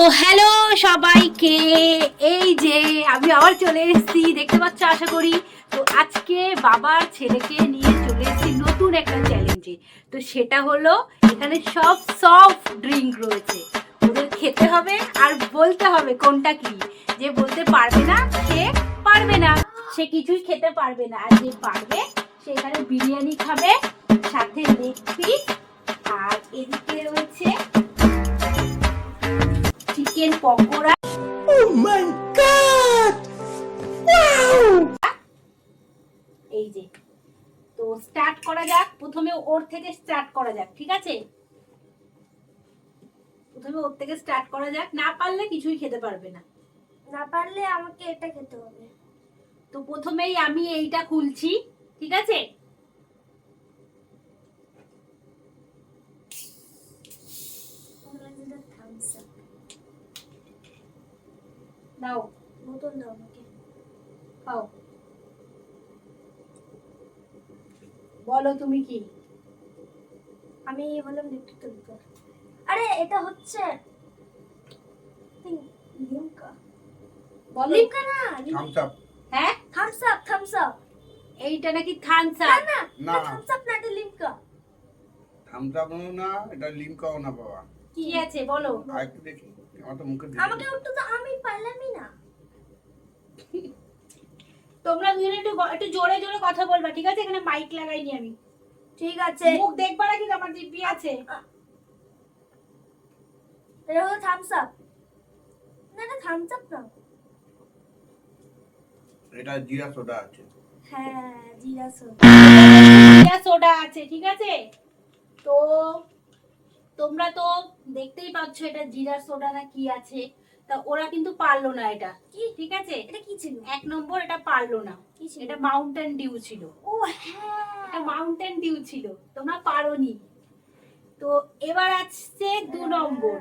তো হ্যালো সবাইকে, এই যে আমি আবার চলে এসেছি, দেখতে পাচ্ছ আশা করি। তো আজকে বাবার ছেলেকে নিয়ে চলে এসেছি নতুন একটা চ্যালেঞ্জে। তো সেটা হলো এখানে সব সফট ড্রিঙ্ক রয়েছে, ওদের খেতে হবে আর বলতে হবে কোনটা কি। যে বলতে পারবে না সে পারবে না, সে কিছুই খেতে পারবে না। আর যে পারবে সে এখানে বিরিয়ানি খাবে, সাথে লেগ পিস, আর এদিকে রয়েছে chicken pakora. Oh my god! Wow! এই যে, তো স্টার্ট করা যাক। প্রথমে ওর থেকে স্টার্ট করা যাক, ঠিক আছে? প্রথমে ওর থেকে স্টার্ট করা যাক, না পারলে কিছুই খেতে পারবে না। না পারলে আমাকে এটা খেতে হবে। তো প্রথমেই আমি এইটা খুলছি, ঠিক আছে? থামস আপ দাও, বোতল দাও আমাকে। খাও। বলো তুমি কি? আমি হলাম লিপস্টিক। আরে এটা হচ্ছে লিমকা। বলো। লিমকা না, থামস আপ হ্যাঁ, থামস আপ। এইটা নাকি থামস না আপ? না না। থামস আপ না, এটা লিমকা। থামস আপ না, এটা লিমকাও না বাবা। কি আছে বলো? আর একটু দেখি, আমার তো মুখে দিই। আমাকে একটু তো, আমি পারলামই না। তোমরা দুজনে একটু জোরে জোরে কথা বলবা, ঠিক আছে? এখানে মাইক লাগাইনি আমি। ঠিক আছে, মুখ দেখবা নাকি আমার দিব্যি আছে? এটা হলো থামস আপ। না এটা থামস আপ না। এটা জিরা সোডা আছে। হ্যাঁ, জিরা সোডা। জিরা সোডা আছে, ঠিক আছে? তো তোমরা তো দেখতেই পাচ্ছ এটা জিরা সোডা না কি আছে। তা ওরা কিন্তু পারলো না এটা, কি ঠিক আছে? এটা কি ছিল? এক নম্বর এটা পারলো না, কি ছিল? এটা মাউন্টেন ডিউ ছিল। ও হ্যাঁ, এটা মাউন্টেন ডিউ ছিল, তোমরা পারোনি। তো এবার আসছে 2 নম্বর।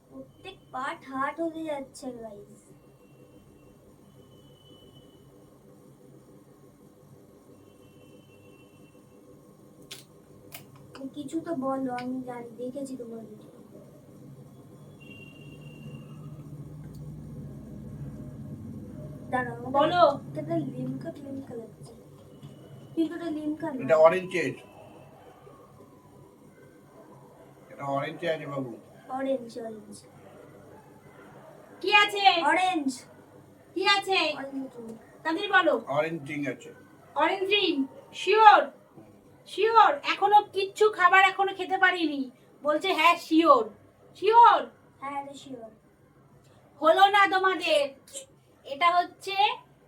প্রত্যেক পার্ট হার্ড হতে যাচ্ছে গাইস। কিছু তো বলো, আমি জানি, দেখেছি তোমার ভিডিও। দাঁড়াও বলো। এটা লিমকা লিমকা লাগছে, কিন্তু এটা লিমকা না। এটা অরেঞ্জের, এটা অরেঞ্জে আছে বাবু। অরেঞ্জ অরেঞ্জ কি আছে? অরেঞ্জ কি আছে অরেঞ্জ। তাদের বলো। অরেঞ্জ ড্রিঙ্ক আছে। Orange drink? শিওর? শিওর? এখনো কিচ্ছু খাবার এখনো খেতে পারিনি, বলছে হ্যাঁ শিওর। শিওর? হ্যাঁ এটা শিওর। হলো না তোমাদের। এটা হচ্ছে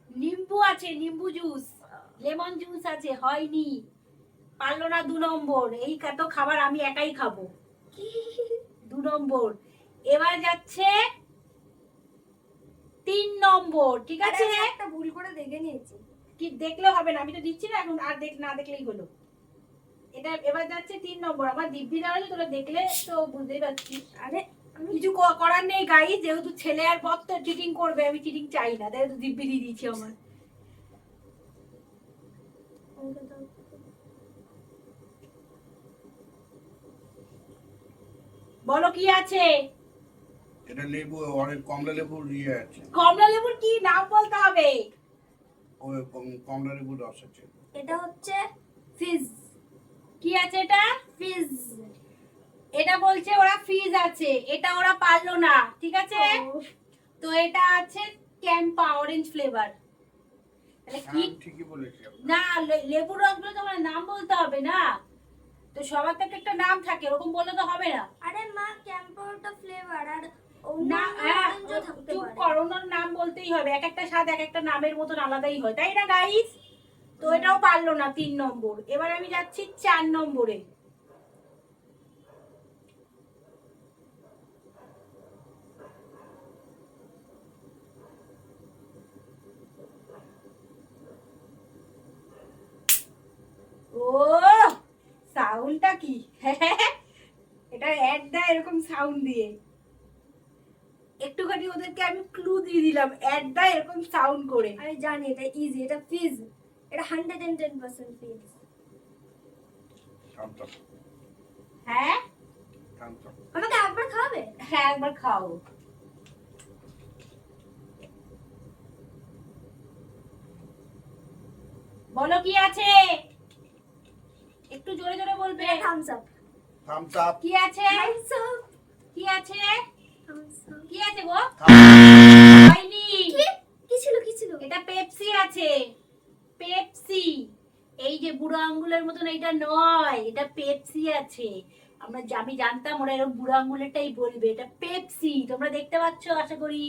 নিম্বু আছে, নিম্বু জুস, লেমন জুস আছে, হয়নি। পারলো না 2 নম্বর। এই কত খাবার আমি একাই খাবো। 2 নম্বর। এবার যাচ্ছে 3 নম্বর, ঠিক আছে? আরে, একটা ভুল করে দেখে নিয়েছি। কি দেখলে হবে না, আমি তো দিচ্ছি না এখন, আর না দেখলেই হলো। এটা এবার যাচ্ছে 3 নম্বর। আমার দিব্যি দাঁড়ালে তোরা দেখলে তো বুঝতেই পারছিস। আরে কিছু করার নেই গাইস, যেহেতু ছেলে আর বর তো চিটিং করবে, আমি চিটিং চাই না, তাই তো দিব্যি দিয়ে দিয়েছি আমার। বলো কি আছে? এটা লেবু, অনেক কমলা লেবুর ইয়ে আছে। কমলা লেবুর কি নাম বলতে হবে? ওই কমলা লেবুর রস আছে। এটা হচ্ছে ফিজ। কি আছে এটা? ফিজ। এটা বলছে ওরা ফিজ আছে, এটা ওরা পারলো না, ঠিক আছে? তো এটা আছে ক্যাম্পা অরেঞ্জ ফ্লেভার। তাহলে কি? হ্যাঁ, ঠিকই বলেছি আপনি। না, লেবুর রসগুলো তো আমার নাম বলতে হবে না, তো সবার তো একটা নাম থাকে, ওরকম বললে তো হবে না। আরে মা, ক্যাম্পারটা ফ্লেভার আর না, অরেঞ্জও থাকতে চুপ পারে। কর, ওনার নাম বলতেই হবে, এক একটা স্বাদ এক একটা নামের মতন আলাদাই হয়, তাই না গাইস? তো এটাও পারলো না 3 নম্বর। এবার আমি যাচ্ছি 4 নম্বরে। ও, সাউন্ডটা কি! এটা অ্যাড দেয় এরকম সাউন্ড দিয়ে। একটুখানি ওদেরকে আমি ক্লু দিয়ে দিলাম, অ্যাড দেয় এরকম সাউন্ড করে। আমি জানি এটা ইজি, এটা ফিজ। এটা 110% ফিজ। Thums Up. হ্যাঁ, থামস আপ। আমাকে একবার খাওয়াবে? হ্যাঁ একবার খাও। বলো কি আছে, একটু জোরে জোরে বলবে। Thums Up. Thums Up. কি আছে, থামস আপ। কি আছে, থামস আপ। কি আছে গো? থামস হয়নি, কি? কি ছিল কি ছিল? এটা পেপসি আছে, পেপসি। এই যে বুড়ো আঙ্গুলের মতন এটা নয়, এটা পেপসি আছে। আমি জানতাম ওরা এরকম বুড়ো আঙ্গুলেরটাই বলবে, এটা পেপসি। তোমরা দেখতে পাচ্ছ আশা করি।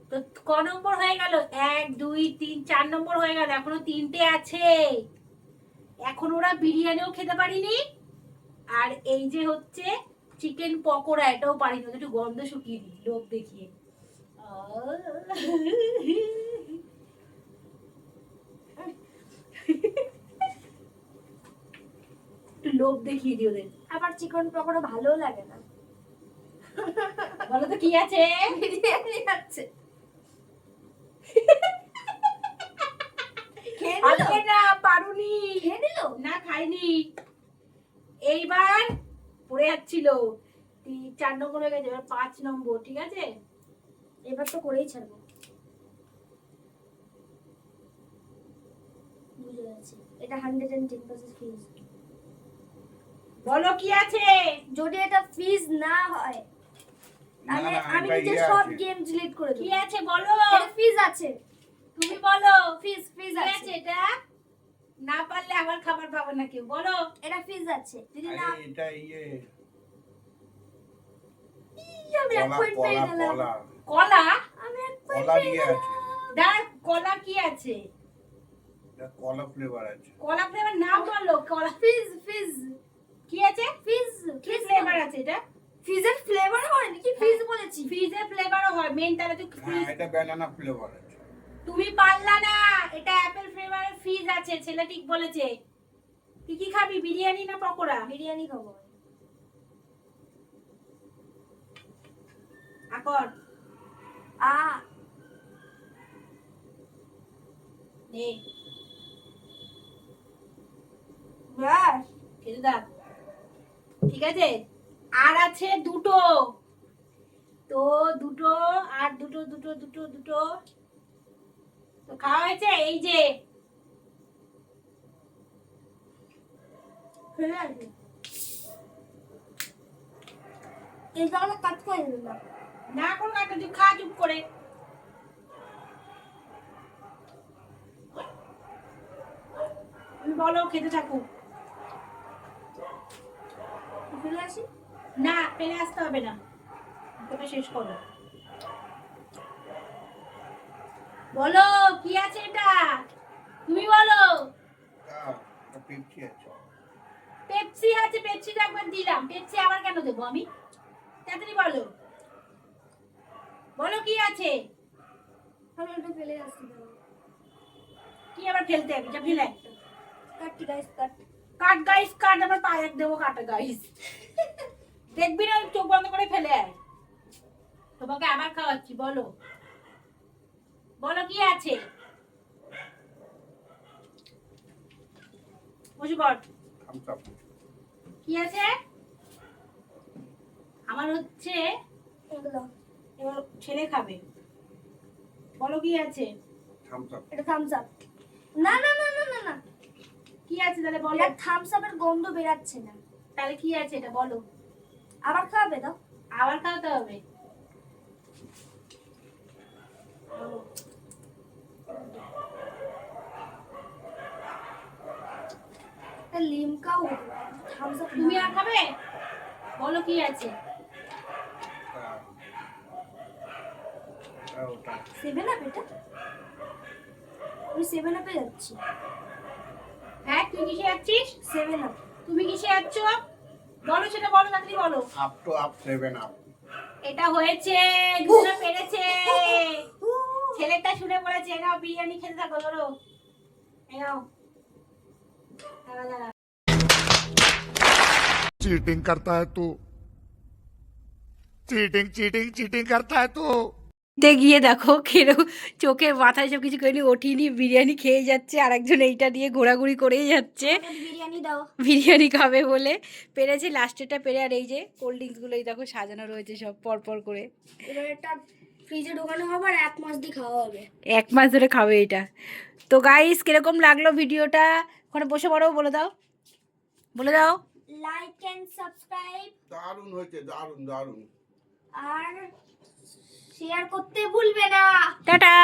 তো ক নম্বর হয়ে গেল? 1 2 3 4 নম্বর হয়ে গেল, এখনো 3টে আছে। এখন ওরা বিরিয়ানিও খেতে পারিনি, আর এই যে হচ্ছে চিকেন পকোড়া এটাও পারিনি। ওদের একটু গন্ধ শুকিয়ে দিই লোভ দেখিয়ে। একটু লোভ দেখিয়ে দিই ওদের। আবার চিকেন পকোড়া ভালো লাগে না। বলো তো কি আছে? বিরিয়ানি আছে। খেয়ে নিল? আজকে না পারুনি। খেয়ে নিল? না খাইনি। এইবার পড়ে যাচ্ছিল 4 নম্বর হয়ে গেছে, এবার 5 নম্বর। ঠিক আছে, এবার তো করেই ছাড়বো। বুঝে গেছি, এটা 110% ফিজ। বলো কি আছে? যদি এটা ফিজ না হয় তাহলে না, আমি এটা নিজে ইয়ে সব আছে। গেম ডিলিট করে কি দেব। আছে বলো, এটা ফিজ আছে। তুমি বলো। ফিজ কি আছে। আছে এটা? না পারলে আবার খাবার পাবে না কেউ। বলো। এটা ফিজ আছে। যদি না আরে এটা ইয়ে আমি এক কলা পয়েন্ট পেয়ে কলা গেলাম। কলা কলা? আমি এক পয়েন্ট কলা পেয়ে দিয়ে গেলাম। আছে। দাঁড়া, কলা কি আছে? এটা কলা ফ্লেভার আছে। কলা ফ্লেভার নাম বলো। কলা ফিজ ফিজ কি আছে? ফিজ কি ফ্লেভার আছে এটা? ফিজের ফ্লেভার হয় নাকি? ফিজ বলেছি। ফিজের ফ্লেভারও হয় মেন, তাহলে তো হ্যাঁ এটা ব্যানানা ফ্লেভার আছে। তুমি পারলা না। এটা অ্যাপেল ফ্লেভারের ফিজ আছে, ছেলে ঠিক বলেছে। তুই কি খাবি, বিরিয়ানি না পকোড়া? বিরিয়ানি খাবো। আকর আ নে, ব্যাস খেতে দাও। ঠিক আছে, আর আছে দুটো। তো দুটো আর দুটো দুটো দুটো দুটো তো খাওয়া হয়েছে। এই যে ফেলে আসবে। এই জায়গাটা কাট করে দেবে না। না কোনো কাটা, তুই খা চুপ করে। তুমি বলো, খেতে থাকো। ফেলে আসি। না ফেলে আসতে হবে না, তোকে শেষ করো। বলো কি আছে এটা, তুমি বলো। এটা পেপসি আছে। পেপসি আছে, পেপসি তো একবার দিলাম, পেপসি আবার কেন দেবো আমি? তাড়াতাড়ি বলো, বলো কি আছে? আমি ওটা ফেলে আসছি। কি আবার ফেলতে হবে? যা ফেলে আয়। কাট গাইস কাট। কাট গাইস কাট, আমার পায়ে দেবো কাটা গাইস। দেখবি না, চোখ বন্ধ করে ফেলে আয়। তোমাকে আবার খাওয়াচ্ছি, বলো বলো কি আছে? বসে পড়। Thums Up. কি আছে? আমার হচ্ছে এগুলো এবার ছেলে খাবে। বলো কি আছে? Thums Up. এটা থামস আপ। না না না না না না, কি আছে তাহলে বলো। এটা থামস আপের গন্ধ বেরাচ্ছে না। তাহলে কি আছে এটা বলো। আবার খাবে দাও। আবার খাওয়াতে হবে। বলো। এটা লিমকাও হতে পারে, থামস আপ তুমি আর খাবে? বলো কি আছে? ওটা 7 আপ। এটা আমি 7 আপে যাচ্ছি। হ্যাঁ তুই কিসে যাচ্ছিস? 7 আপ। তুমি কিসে যাচ্ছ? বলো সেটা, বলো তাড়াতাড়ি বলো। Up to up 7 up. এটা হয়েছে, দুজনে পেরেছে। ছেলেটা শুনে বলেছে নাও বিরিয়ানি খেতে থাকো। ধরো এই নাও। দাঁড়া দাঁড়া। चीटिंग करता है तू चीटिंग चीटिंग चीटिंग करता है तू গিয়ে দেখো খেলেও চোখের মাথায় সব কিছু করিনি, ওঠিনি, বিরিয়ানি খেয়ে যাচ্ছে, আর একজন এইটা দিয়ে ঘোরাঘুরি করেই যাচ্ছে আমাকে বিরিয়ানি দাও। বিরিয়ানি খাবে বলে। পেরেছে লাস্টেরটা পেরে, আর এই যে কোল্ড ড্রিঙ্কসগুলো এই দেখো সাজানো রয়েছে সব পরপর করে। এবার এটা ফ্রিজে ঢোকানো হবে আর 1 মাস দিয়ে খাওয়া হবে। 1 মাস ধরে খাবে এটা। তো গাইস কিরকম লাগলো ভিডিওটা, ওখানে বসে পড়ো, বলে দাও, বলে দাও। লাইক এন্ড সাবস্ক্রাইব দারুণ হয়েছে, দারুণ দারুণ। আর শেয়ার করতে ভুলবে না। টাটা।